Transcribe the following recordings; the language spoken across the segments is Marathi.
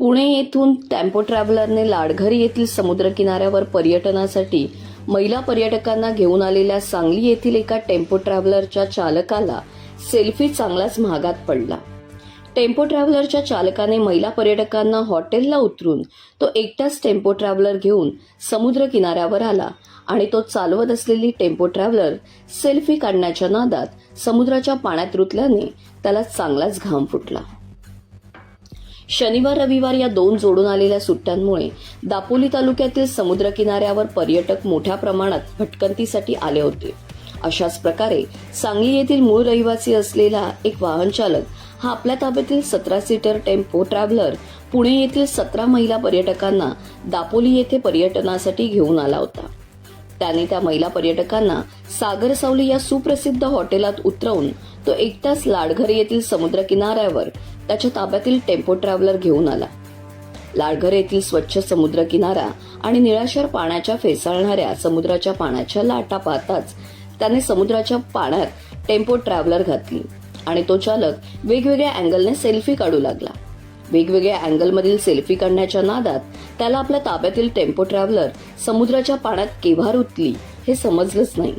पुणे येथून टेम्पो ट्रॅव्हलरने लाडघरी येथील समुद्रकिनाऱ्यावर पर्यटनासाठी महिला पर्यटकांना घेऊन आलेल्या सांगली येथील एका टेम्पो ट्रॅव्हलरच्या चालकाला सेल्फी चांगलाच महागात पडला. टेम्पो ट्रॅव्हलरच्या चालकाने महिला पर्यटकांना हॉटेलला उतरून तो एकटाच टेम्पो ट्रॅव्हलर घेऊन समुद्र किनाऱ्यावर आला आणि तो चालवत असलेली टेम्पो ट्रॅव्हलर सेल्फी काढण्याच्या नादात समुद्राच्या पाण्यात रुतल्याने त्याला चांगलाच घाम फुटला. शनिवार रविवार या दोन जोडून आलेल्या सुट्ट्यांमुळे दापोली तालुक्यातील समुद्र किनाऱ्यावर पर्यटक मोठ्या प्रमाणात भटकंतीसाठी आले होते. अशाच प्रकारे सांगली येथील मूळ रहिवासी असलेला एक वाहन चालक हा आपल्या ताब्यातील 17 सीटर टेम्पो ट्रॅव्हलर पुणे येथील 17 महिला पर्यटकांना दापोली येथे पर्यटनासाठी घेऊन आला होता. त्याने त्या महिला पर्यटकांना सागर सावली या सुप्रसिद्ध हॉटेलात उतरवून तो एकटाच लाडघर येथील समुद्र किनाऱ्यावर त्याच्या ताब्यातील टेम्पो ट्रॅव्हलर घेऊन आला. लाडघर येथील स्वच्छ समुद्र किनारा आणि निळाशार पाण्याच्या फेसाळणाऱ्या समुद्राच्या पाण्याच्या लाटा पाहताच त्याने समुद्राच्या पाण्यात टेम्पो ट्रॅव्हलर घातली आणि तो चालक वेगवेगळ्या अँगलने सेल्फी काढू लागला. वेगवेगळ्या अँगलमधील सेल्फी काढण्याच्या नादात त्याला आपल्या ताब्यातील टेम्पो ट्रॅव्हलर समुद्राच्या पाण्यात केव्हा रुतली हे समजलंच नाही.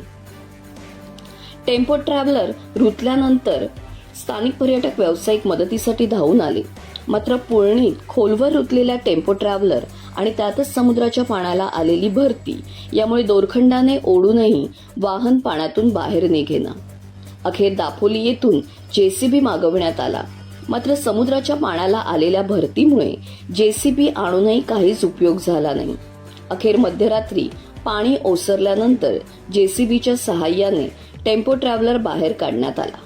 टेम्पो ट्रॅव्हलर रुतल्यानंतर स्थानिक पर्यटक व्यावसायिक मदतीसाठी धावून आले. मात्र पुळणीत खोलवर रुतलेल्या टेम्पो ट्रॅव्हलर आणि त्यातच समुद्राच्या पाण्याला आलेली भरती यामुळे दोरखंडाने ओढूनही वाहन पाण्यातून बाहेर निघेना. अखेर दापोली येथून जेसीबी मागवण्यात आला. मात्र समुद्राच्या पाण्याला आलेल्या भरतीमुळे जेसीबी आणूनही काहीच उपयोग झाला नाही. अखेर मध्यरात्री पाणी ओसरल्यानंतर जेसीबीच्या सहाय्याने टेम्पो ट्रॅव्हलर बाहेर काढण्यात आला.